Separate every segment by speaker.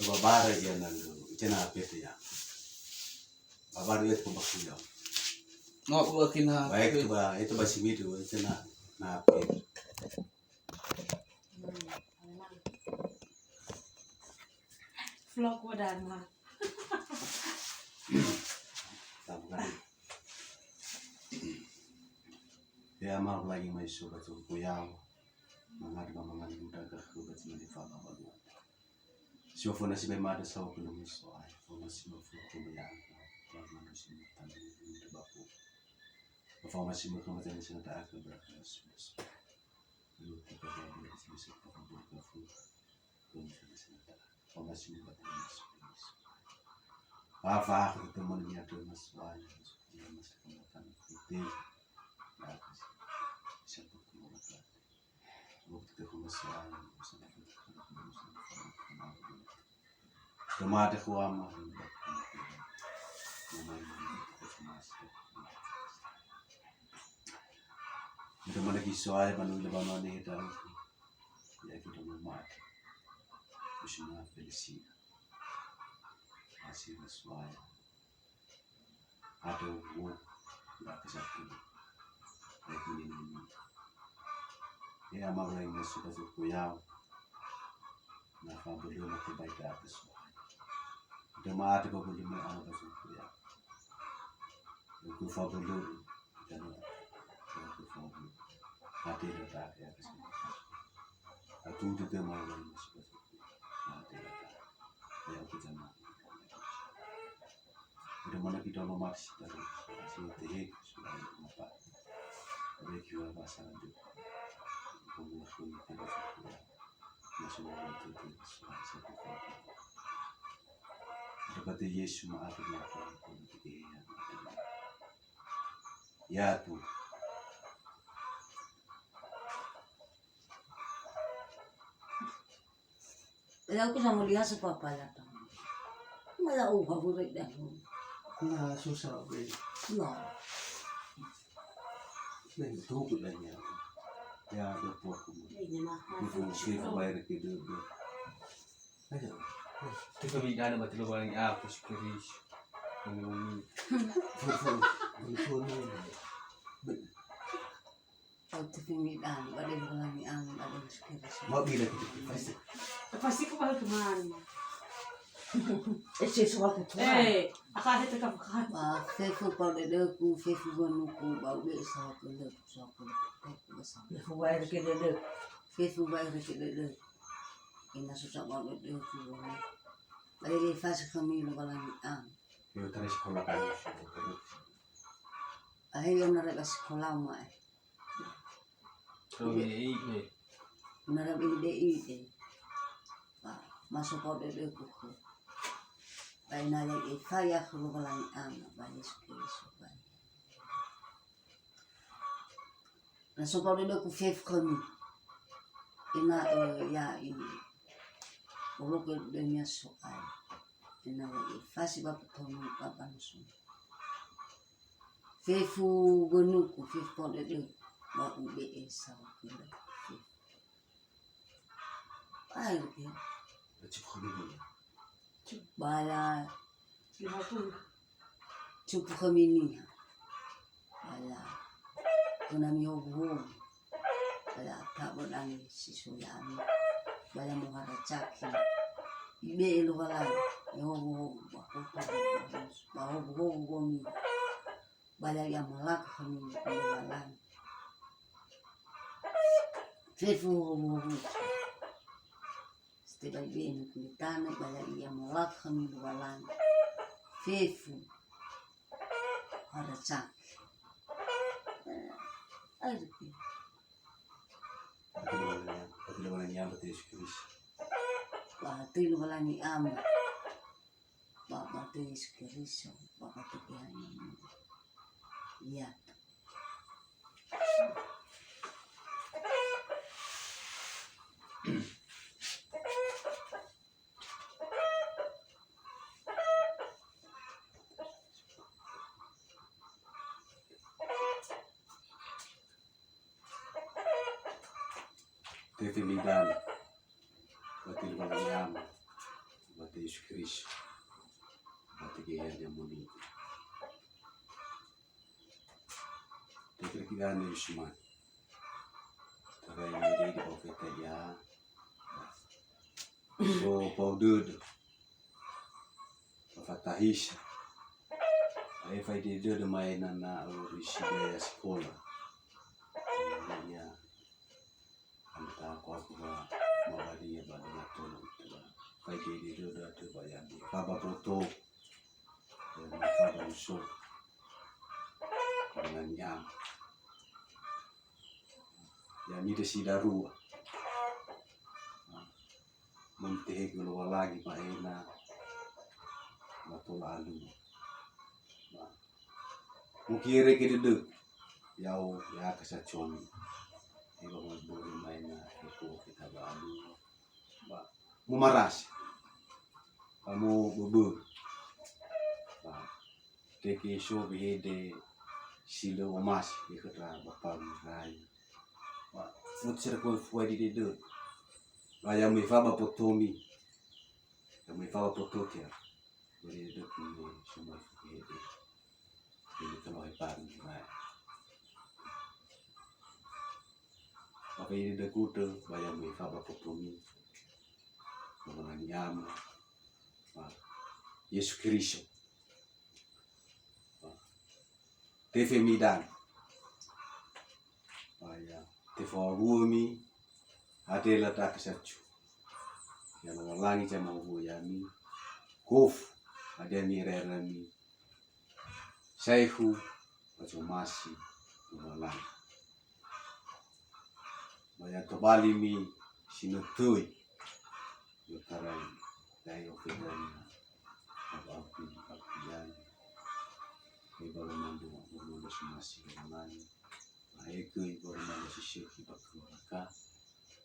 Speaker 1: babara dia nando cina pete ya babara itu bakuyau
Speaker 2: Ngok wakin ha.
Speaker 1: baik itu basi mitu cina na pete
Speaker 3: vlog wadana
Speaker 1: tamkan ya mau lagi mai suka tu kuyau mangan muda ke kubat mani fala balu siofo na sibe mada sawo kuno miso ai fona simo fuko ya mana simo tani muda bapu fona simo kama tani sino ta akal beraka sus lu kita dia simo simo ka fu kun sino ta fona simo tani sus apa aku teman dia tu mas wai mas kan itu ya siapa tu orang waktu itu masih tomate kuama itu mana kisah manu lebanon ni kita ya kita membuat usia felisi masih sesuai ada work nggak kesatu lagi ini ya mau lagi masuk ke kuyau na belum aku baik atas jemaat ko belum ana masuk kuyau aku belum dan aku hati letak ya kesini aku juga mau lagi masuk ke hati letak ya aku jangan udah mana kita memaksa terus masih tehik sudah apa ada juga masalah itu Masuk dapat Yesus maaf ya tuh
Speaker 4: aku sama dia sepapa lah malah favorit dah
Speaker 1: nah susah be
Speaker 4: nah
Speaker 1: itu lagi ya ada pokok itu bayar gitu ayo
Speaker 2: Itu bigana ba tilo bang ako spiris. Ngumi.
Speaker 4: waktu pemilihan pada bulan yang ada sekitar
Speaker 1: mau bila gitu
Speaker 3: pasti ko mahal kemana
Speaker 4: sesuatu tu
Speaker 3: akala itu kamu kan
Speaker 4: fefu pada deku fefu banuku bau desa kena sapu besar fefu bayar kita dek ina susah banget deku bagi fase kami lebaran
Speaker 1: yo terus sekolah kan
Speaker 4: ayo nara sekolah mah
Speaker 2: So ini.
Speaker 4: nara ide masuk pada deku bayi nara ifaya lebaran bayi sekolah na sopa pada deku fefu kami ina ya ini kalau ke dunia soal ina fase bapak tono bapak nusu fefu gonuku fefu pada deku mau be sama kira air ke
Speaker 1: cukup dulu
Speaker 4: bala
Speaker 3: Lihapun.
Speaker 4: cukup kami bala kunami hobo bala tak berani sisuyami bala muhara caki ibe lo bala hobo hobo bala yang malak kami bala fefu hobo setiap bini kulitana bala yang malak kami bala fefu ada caki air
Speaker 1: Bagaimana yang betul sekali
Speaker 4: Bahati lu balani ama Bapak tuh sekeriso Bapak tuh kehanya iya
Speaker 1: TV Milan, berarti lu balani ama, berarti Yesu Kristo ategeanya muni tekirikigane Yushman tagay di profeta ya so paudud pafatahisha ay faidede de mainan na urishida ya sekolah ya anta aku mabadi ya badi tolo faidede de tu bayani baba foto baba usul dengan yang itu sidarua menteh keluar lagi Pak Ena betul alu mukire ke dedek yau ya kesacon ibu boleh main kita balu mumaras kamu bubur teki show bihede silo emas ikutlah bapak rai mutsir ko foi di dedek Vaya me faba potomi, me faba potokia, beri dedek ni semua fikir ini kalau hebat ni, apa ini dedek kuda, vaya me faba potomi, mengenai nyam, Yesus Kristus, TV Midan, vaya TV Rumi. Ada letak kesacu yang mengalangi sama yami kof ada mirerami saihu macam masih mengalangi banyak kembali mi sinutui yutarai dari ofidanya api yang ibarat mandu mandu masih mengalangi ayat ibarat mandu sisir kita keluarga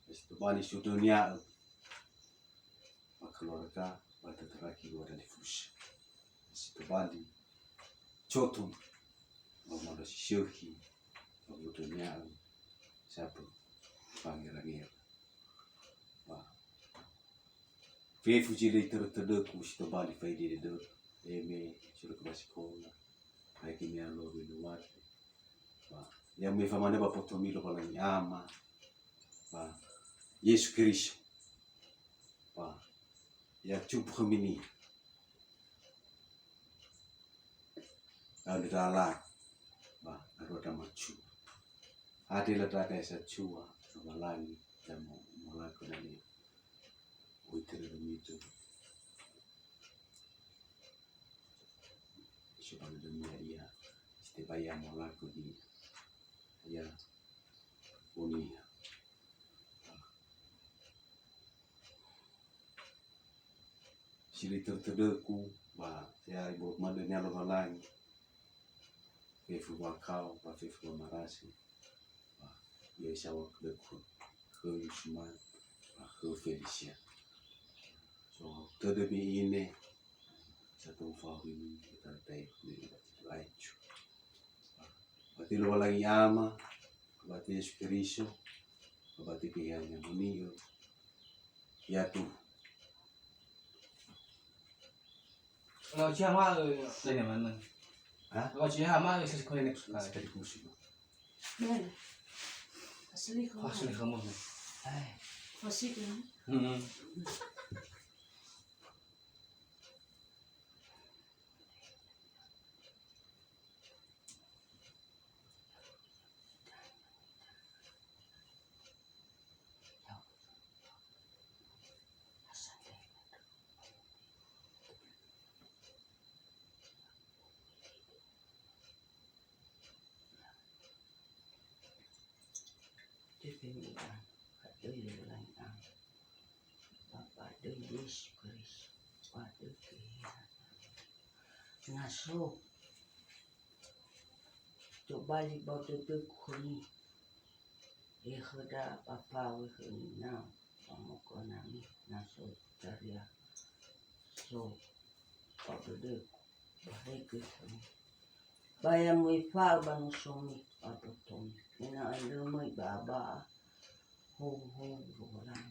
Speaker 1: Estobali su dunia keluarga pada teraki luar dari fus. Estobali cotum mau si syuhi mau dunia siapa pangeran wah fefu jili tertedeku estobali faidi de eme sudah ke sekolah hai kimi alo binuat wah yang me famane ba potomilo pala nyama wah Yesus Kristus, Pak, ya cukup mini, kalau dalam, Pak, ada macu, ada letak saya cua, sama lagi, dan mau melakukan ini, uiter demi itu, supaya demi dia, setiap yang melakukan ini, ya, unia. Sili tertedeku, bah, ya ibu madanya logalang, fefu wakau, bah fefu marasi, bah, ya isawa kedeku, ke Yusman, bah ke Felicia. So terdebi ini, satu fahu ini kita tahu ini aja. Berarti logalang ama, berarti Yesus Kristus, berarti pihaknya menio, ya tuh.
Speaker 2: Kalau siapa lain mana? Kalau siapa sekolah ni
Speaker 1: Sekali kursi.
Speaker 3: Ben, asli kamu.
Speaker 2: Asli kamu.
Speaker 3: Fasik kan?
Speaker 4: Yesus Kristus pada ngaso coba li bau te kuni khoda papa we na pamokona mi naso taria so pada de bahaya bayam we fa banu somi pada tom ina ando mai baba ho ho rolan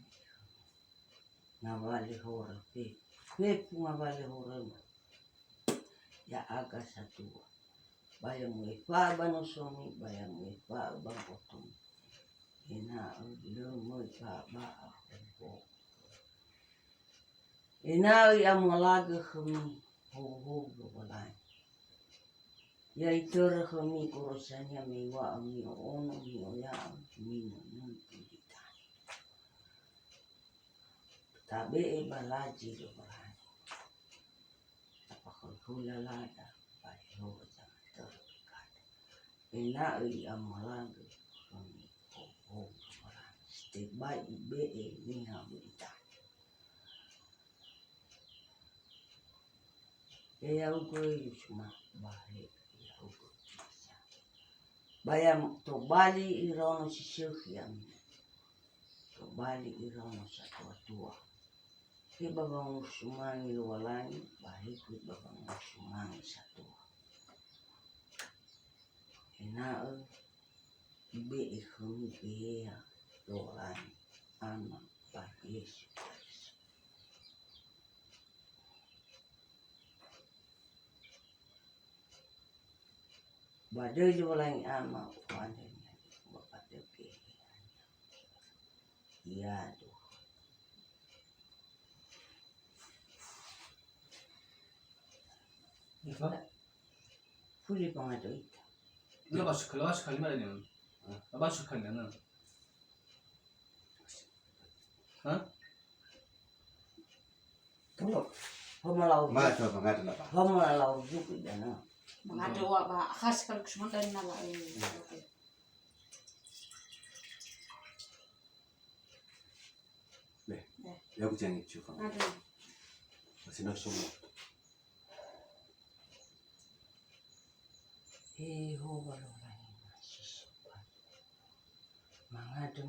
Speaker 4: na vale hora pe Fefu ngavale horema. Ya aga satua. Baya muefa bano somi, baya muefa bangkotum. Ina le muefa ba ako. Ina ya malaga kami ho balai. Ya itora kami korosanya mewa mi ono mi oya mi no kita. Tabe balaji do balai. Apa kula lada baya ho jangan terdekat. Ina ya malaga kami ho balai. Step by be ni ha kita. Ya ugo cuma balik ya ugo bisa. Bayam to bali irono sisiukiam. To bali irono satu tua. Ki babang sumangi lualani balik ki babang sumangi satu. Ena ibe ikhumi ya lualani ama ba Yesus. Badai jualan ama wanenya bapak deke. Iya tuh. Fuli pangado itu.
Speaker 2: Lepas kali mana ni? Lepas kali mana? Hah?
Speaker 4: Kalau pemalau.
Speaker 1: Mata banget lah Pak.
Speaker 4: Pemalau juga dana.
Speaker 3: Mengado wa ba khas kalau kesemutan nala
Speaker 1: Ya aku jangan itu Pak.
Speaker 3: Ada.
Speaker 1: Masih nak semua.
Speaker 4: Ho balolai masih sopan. Mangado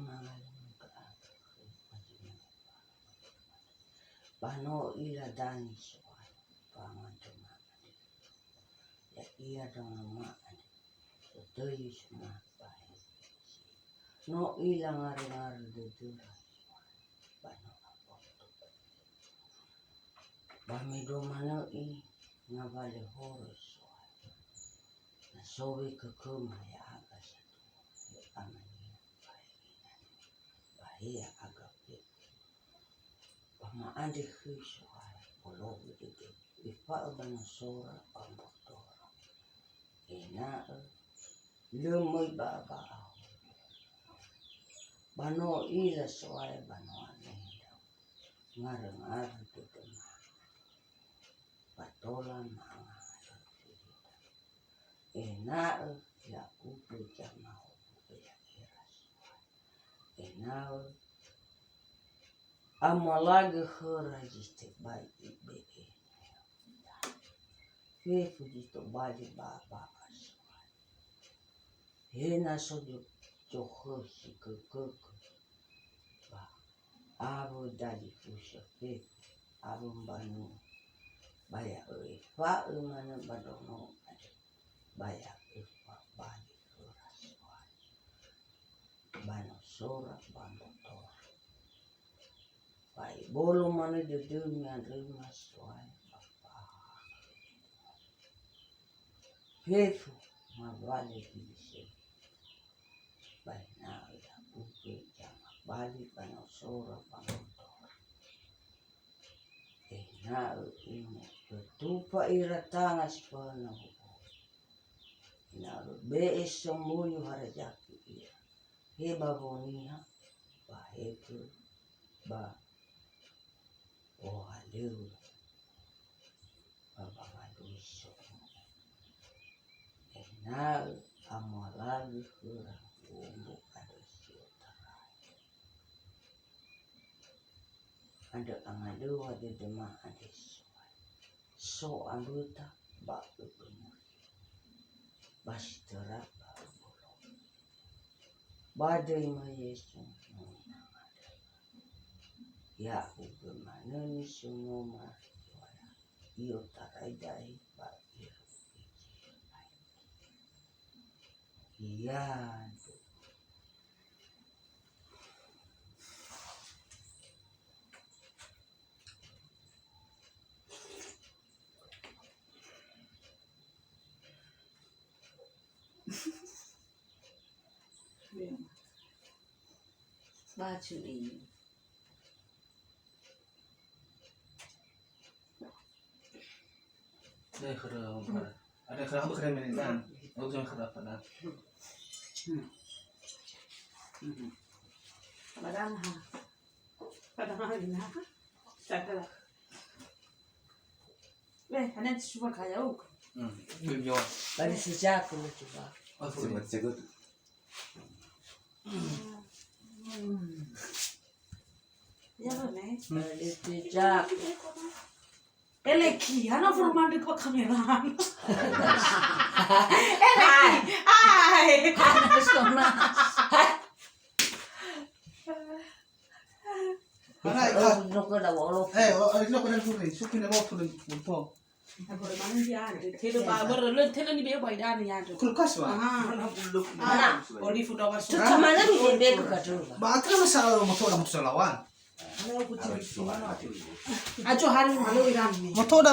Speaker 4: ke atas. Bano ila dani soal. Pangado mangado. Ya iya dong makan. Betul semua baik. No ila ngar dedura. Bano apa tu. Bamido mana ngavale horus. Sowe kekuma ya aga satu ya amanya bahaya agak pe pama ande khuswa polo gede ifa bana sora pambotora ena lemoi baba bano ila soai bano ane ngar gede patolan enak ya udah jangan ya keras enak amalaga rajiste baik ibe fefu dito bali baba aswai enak sojo joho si kekek ba abo dali fusha fefu abo mbanu baya fa mana badono banyak balik rasuan banyak sorak bandotor baik bolu mana di dunia rumah suai bapak hefu mabalik bisa baik na ya uke jangan balik banyak sorak bandotor na ini ketupa iratanga sepanah Naru be semuanya harajaki iya. Heba bonia ba heku ba haleu ba maluso. Enak amalagi kurang umbu ada siutarai. Ada angadu ada demah ada so anggota ba benar. Bastara badai mayesu ya bagaimana nih semua iyo taradai ba iya baju ini.
Speaker 2: Đây khởi đầu không phải. Ada khởi đầu keren ini kan. Aku jangan khởi đầu pada.
Speaker 3: Padahal ini apa? Cakap. Hanya cuma kayak aku.
Speaker 2: Beliau.
Speaker 4: Bagi sejak aku coba.
Speaker 1: Cepat-cepat.
Speaker 3: Ya benar.
Speaker 4: Bagi sejak.
Speaker 3: Eleki, anak formal di kamera. Eleki, ay.
Speaker 4: Anak sekolah. Oh, noko dah wolo.
Speaker 2: Ada kau dah turun. Suki dah mau turun. Betul.
Speaker 3: Aku mana dia? Telu babar, lu telu ni biar bayar ni aja.
Speaker 2: Kulkas wah.
Speaker 3: Mana? Oli foto apa?
Speaker 4: Tu mana ni dia ke kadu?
Speaker 2: Bakat masalah motor dah motor lawan.
Speaker 3: Ajo hari malu iran ni.
Speaker 2: Motor dah